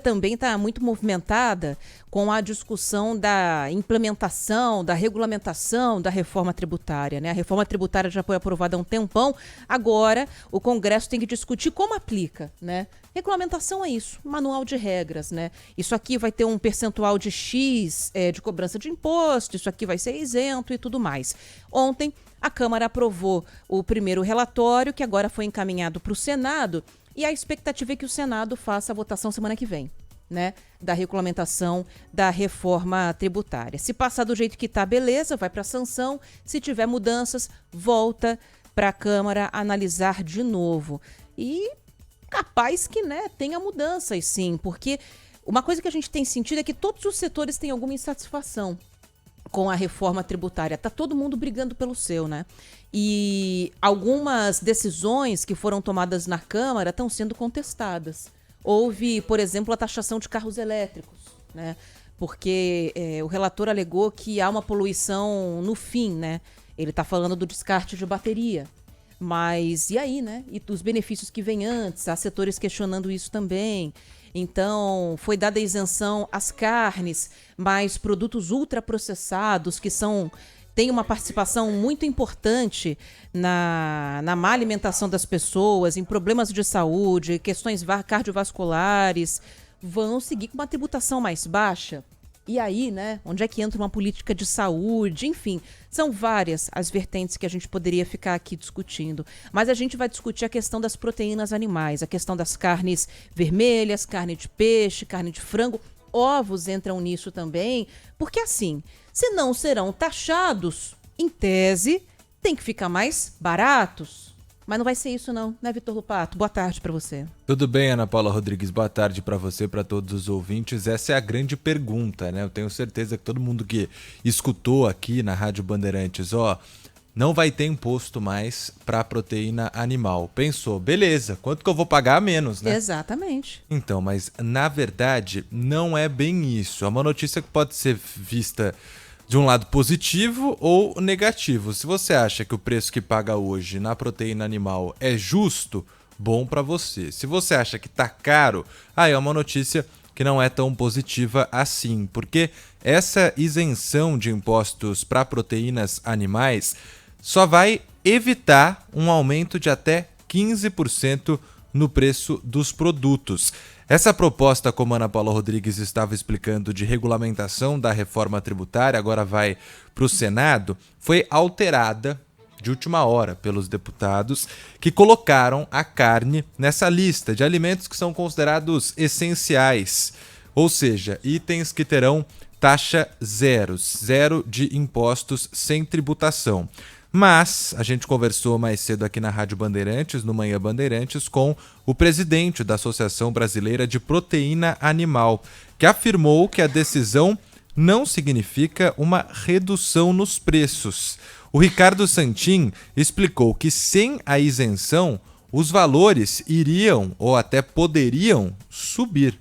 também está muito movimentada com a discussão da implementação, da regulamentação da reforma tributária, né? A reforma tributária já foi aprovada há um tempão, agora o Congresso tem que discutir como aplica, né? Regulamentação é isso, manual de regras, né? Isso aqui vai ter um percentual de X de cobrança de imposto, isso aqui vai ser isento e tudo mais. Ontem, a Câmara aprovou o primeiro relatório, que agora foi encaminhado para o Senado, e a expectativa é que o Senado faça a votação semana que vem, né? Da regulamentação da reforma tributária. Se passar do jeito que está, beleza, vai para a sanção. Se tiver mudanças, volta para a Câmara analisar de novo. E capaz que, né, tenha mudanças, sim, porque uma coisa que a gente tem sentido é que todos os setores têm alguma insatisfação com a reforma tributária. Tá todo mundo brigando pelo seu, né? E algumas decisões que foram tomadas na Câmara estão sendo contestadas. Houve, por exemplo, a taxação de carros elétricos, né? Porque o relator alegou que há uma poluição no fim, né? Ele está falando do descarte de bateria. Mas e aí, né? E os benefícios que vêm antes? Há setores questionando isso também. Então, foi dada isenção às carnes, mas produtos ultraprocessados, que têm uma participação muito importante na má alimentação das pessoas, em problemas de saúde, questões cardiovasculares, vão seguir com uma tributação mais baixa. E aí, né, onde é que entra uma política de saúde? Enfim, são várias as vertentes que a gente poderia ficar aqui discutindo. Mas a gente vai discutir a questão das proteínas animais, a questão das carnes vermelhas, carne de peixe, carne de frango. Ovos entram nisso também, porque assim, se não serão taxados, em tese, tem que ficar mais baratos. Mas não vai ser isso não, né, Vitor Lupato? Boa tarde para você. Tudo bem, Ana Paula Rodrigues, boa tarde para você, para todos os ouvintes. Essa é a grande pergunta, né? Eu tenho certeza que todo mundo que escutou aqui na Rádio Bandeirantes, não vai ter imposto mais para proteína animal. Pensou, beleza, quanto que eu vou pagar a menos, né? Exatamente. Então, mas na verdade não é bem isso. É uma notícia que pode ser vista de um lado positivo ou negativo. Se você acha que o preço que paga hoje na proteína animal é justo, bom para você. Se você acha que tá caro, é uma notícia que não é tão positiva assim, porque essa isenção de impostos para proteínas animais só vai evitar um aumento de até 15% no preço dos produtos. Essa proposta, como a Ana Paula Rodrigues estava explicando, de regulamentação da reforma tributária, agora vai para o Senado, foi alterada de última hora pelos deputados que colocaram a carne nessa lista de alimentos que são considerados essenciais, ou seja, itens que terão taxa zero de impostos sem tributação. Mas a gente conversou mais cedo aqui na Rádio Bandeirantes, no Manhã Bandeirantes, com o presidente da Associação Brasileira de Proteína Animal, que afirmou que a decisão não significa uma redução nos preços. O Ricardo Santin explicou que sem a isenção, os valores iriam ou até poderiam subir.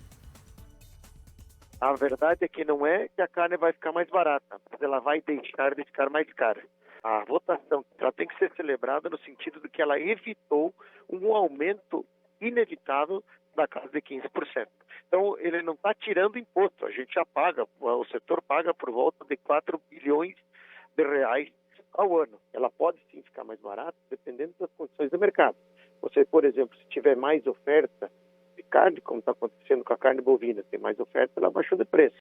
A verdade é que não é que a carne vai ficar mais barata, mas ela vai deixar de ficar mais cara. A votação ela tem que ser celebrada no sentido de que ela evitou um aumento inevitável da casa de 15%. Então, ele não está tirando imposto, a gente já paga, o setor paga por volta de 4 bilhões de reais ao ano. Ela pode sim ficar mais barata, dependendo das condições do mercado. Você, por exemplo, se tiver mais oferta de carne, como está acontecendo com a carne bovina, tem mais oferta, ela baixou de preço.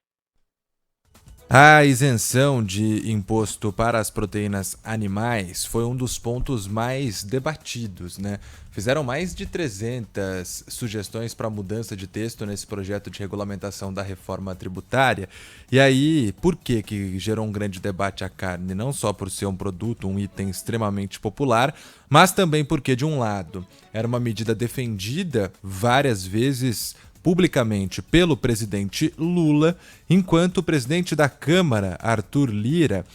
A isenção de imposto para as proteínas animais foi um dos pontos mais debatidos, né? Fizeram mais de 300 sugestões para mudança de texto nesse projeto de regulamentação da reforma tributária. E aí, por que gerou um grande debate a carne? Não só por ser um produto, um item extremamente popular, mas também porque, de um lado, era uma medida defendida várias vezes publicamente pelo presidente Lula, enquanto o presidente da Câmara, Arthur Lira,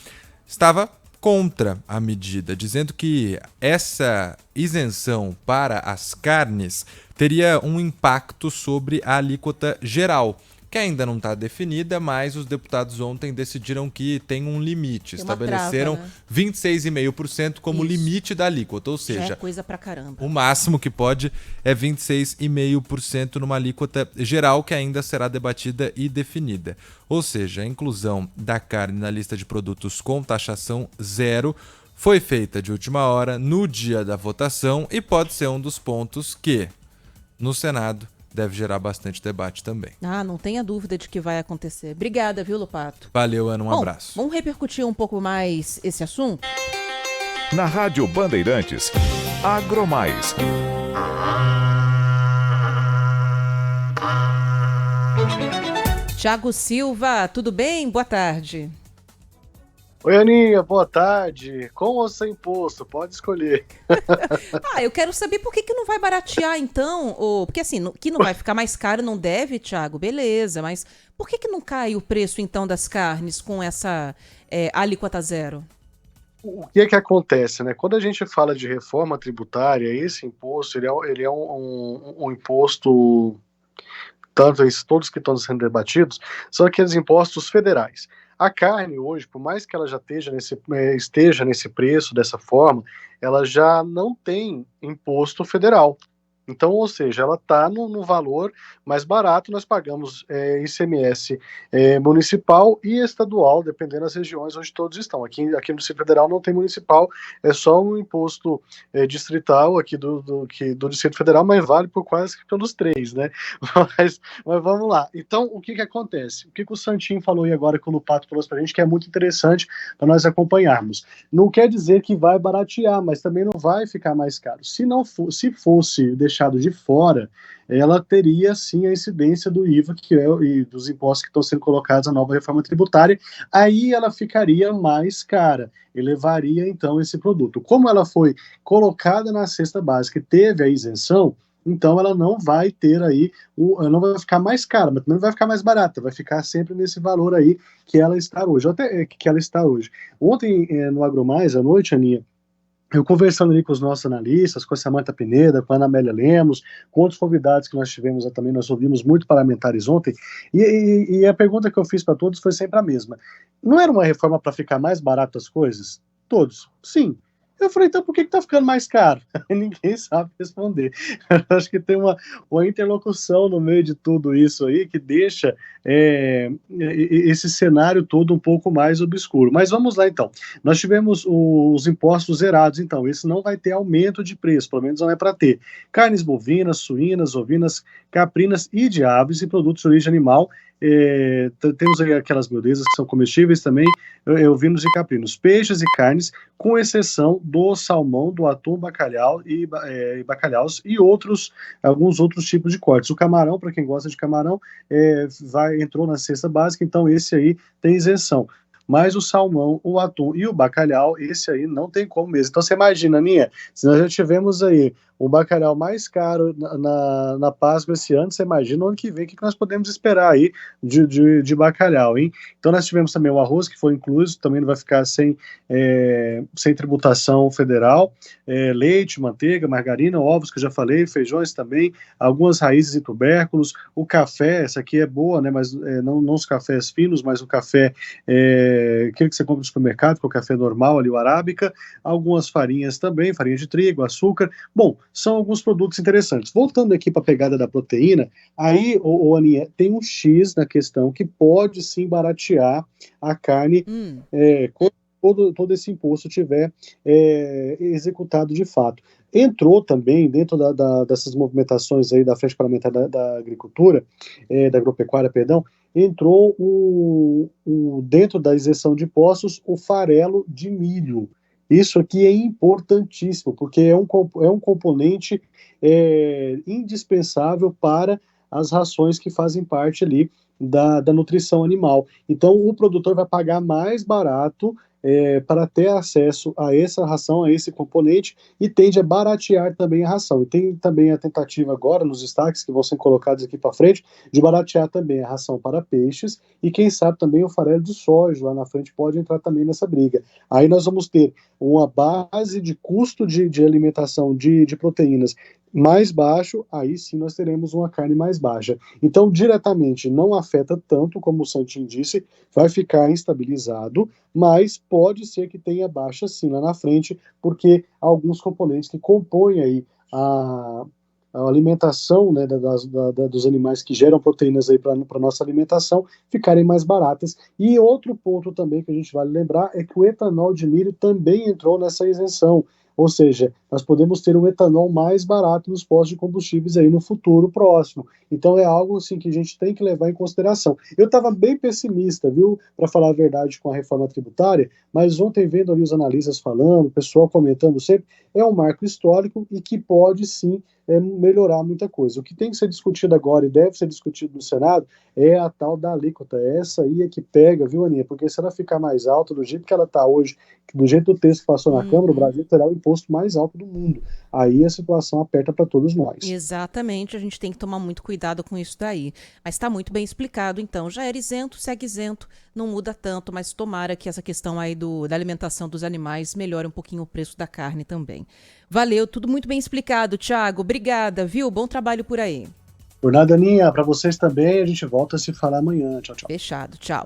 estava contra a medida, dizendo que essa isenção para as carnes teria um impacto sobre a alíquota geral, que ainda não está definida, mas os deputados ontem decidiram que tem um limite, estabeleceram trava, né? 26,5% como Isso. limite da alíquota, ou Já seja, é coisa pra caramba. o máximo que pode é 26,5% numa alíquota geral que ainda será debatida e definida. Ou seja, a inclusão da carne na lista de produtos com taxação zero foi feita de última hora, no dia da votação, e pode ser um dos pontos que, no Senado, deve gerar bastante debate também. Ah, não tenha dúvida de que vai acontecer. Obrigada, viu, Lopato? Valeu, Ana, um Bom, abraço. Vamos repercutir um pouco mais esse assunto? Na Rádio Bandeirantes, Agromais. Tiago Silva, tudo bem? Boa tarde. Oi, Aninha, boa tarde. Com ou sem imposto? Pode escolher. Eu quero saber por que não vai baratear, então? Porque assim, que não vai ficar mais caro, não deve, Tiago, beleza, mas por que não cai o preço, então, das carnes com essa alíquota zero? O que é que acontece, né? Quando a gente fala de reforma tributária, esse imposto, ele é um imposto, tanto esses todos que estão sendo debatidos, são aqueles impostos federais. A carne hoje, por mais que ela já esteja nesse preço, dessa forma, ela já não tem imposto federal. Então, ou seja, ela está no valor mais barato, nós pagamos ICMS municipal e estadual, dependendo das regiões onde todos estão. Aqui no Distrito Federal não tem municipal, é só um imposto distrital aqui do Distrito Federal, mas vale por quase pelos três, né? Mas vamos lá. Então, o que acontece? O que o Santinho falou aí agora, que o Lupato falou para a gente, que é muito interessante para nós acompanharmos. Não quer dizer que vai baratear, mas também não vai ficar mais caro. Se fosse deixado de fora, ela teria sim a incidência do IVA e dos impostos que estão sendo colocados na nova reforma tributária, aí ela ficaria mais cara, elevaria então esse produto. Como ela foi colocada na cesta básica e teve a isenção, então ela não vai ter aí, ela não vai ficar mais cara, mas também não vai ficar mais barata, vai ficar sempre nesse valor aí que ela está hoje. Ontem, no Agromais, à noite, Aninha, eu conversando ali com os nossos analistas, com a Samantha Pineda, com a Ana Amélia Lemos, com outros convidados que nós tivemos também, nós ouvimos muito parlamentares ontem, e a pergunta que eu fiz para todos foi sempre a mesma. Não era uma reforma para ficar mais barato as coisas? Todos, sim. Eu falei, então por que está ficando mais caro? Ninguém sabe responder. Eu acho que tem uma interlocução no meio de tudo isso aí que deixa esse cenário todo um pouco mais obscuro. Mas vamos lá então. Nós tivemos os impostos zerados, então esse não vai ter aumento de preço, pelo menos não é para ter. Carnes bovinas, suínas, ovinas, caprinas e de aves e produtos de origem animal. Temos aí aquelas miudezas que são comestíveis também, ovinos e caprinos, peixes e carnes, com exceção do salmão, do atum, bacalhau e bacalhaus e alguns outros tipos de cortes. O camarão, para quem gosta de camarão, entrou na cesta básica, então esse aí tem isenção. Mas o salmão, o atum e o bacalhau, esse aí não tem como mesmo. Então você imagina, Aninha, se nós já tivemos aí o bacalhau mais caro na Páscoa esse ano, você imagina o ano que vem o que nós podemos esperar aí de bacalhau, hein? Então nós tivemos também o arroz, que foi incluso, também não vai ficar sem tributação federal, leite, manteiga, margarina, ovos, que eu já falei, feijões também, algumas raízes e tubérculos, o café, essa aqui é boa, né, mas não os cafés finos, mas o café, aquele que você compra no supermercado, que é o café normal ali, o arábica, algumas farinhas também, farinha de trigo, açúcar. Bom, são alguns produtos interessantes. Voltando aqui para a pegada da proteína, aí, Aninha, tem um X na questão que pode sim baratear a carne quando todo esse imposto tiver executado de fato. Entrou também, dentro dessas movimentações aí da Frente Parlamentar da Agricultura, da Agropecuária, perdão, entrou dentro da isenção de impostos o farelo de milho. Isso aqui é importantíssimo, porque é um componente indispensável para as rações que fazem parte ali da nutrição animal. Então, o produtor vai pagar mais barato para ter acesso a essa ração, a esse componente, e tende a baratear também a ração. E tem também a tentativa agora, nos destaques que vão ser colocados aqui para frente, de baratear também a ração para peixes, e quem sabe também o farelo de soja lá na frente pode entrar também nessa briga. Aí nós vamos ter uma base de custo de alimentação de proteínas mais baixo, aí sim nós teremos uma carne mais baixa. Então, diretamente não afeta tanto, como o Santin disse, vai ficar estabilizado, mas pode ser que tenha baixa sim lá na frente, porque alguns componentes que compõem aí a alimentação, né, dos animais que geram proteínas aí para a nossa alimentação ficarem mais baratas. E outro ponto também que a gente vale lembrar é que o etanol de milho também entrou nessa isenção. Ou seja, nós podemos ter um etanol mais barato nos postos de combustíveis aí no futuro próximo. Então é algo assim que a gente tem que levar em consideração. Eu estava bem pessimista, viu, para falar a verdade, com a reforma tributária, mas ontem vendo ali os analistas falando, o pessoal comentando sempre, é um marco histórico e que pode sim melhorar muita coisa. O que tem que ser discutido agora e deve ser discutido no Senado é a tal da alíquota. Essa aí é que pega, viu, Aninha? Porque se ela ficar mais alta do jeito que ela está hoje, do jeito do texto que passou na Câmara, o Brasil terá o imposto mais alto do mundo. Aí a situação aperta para todos nós. Exatamente, a gente tem que tomar muito cuidado com isso daí. Mas está muito bem explicado, então. Já era isento, segue isento, não muda tanto, mas tomara que essa questão aí da alimentação dos animais melhore um pouquinho o preço da carne também. Valeu, tudo muito bem explicado, Thiago. Obrigada, viu? Bom trabalho por aí. Por nada, Aninha. Para vocês também, a gente volta a se falar amanhã. Tchau, tchau. Fechado, tchau.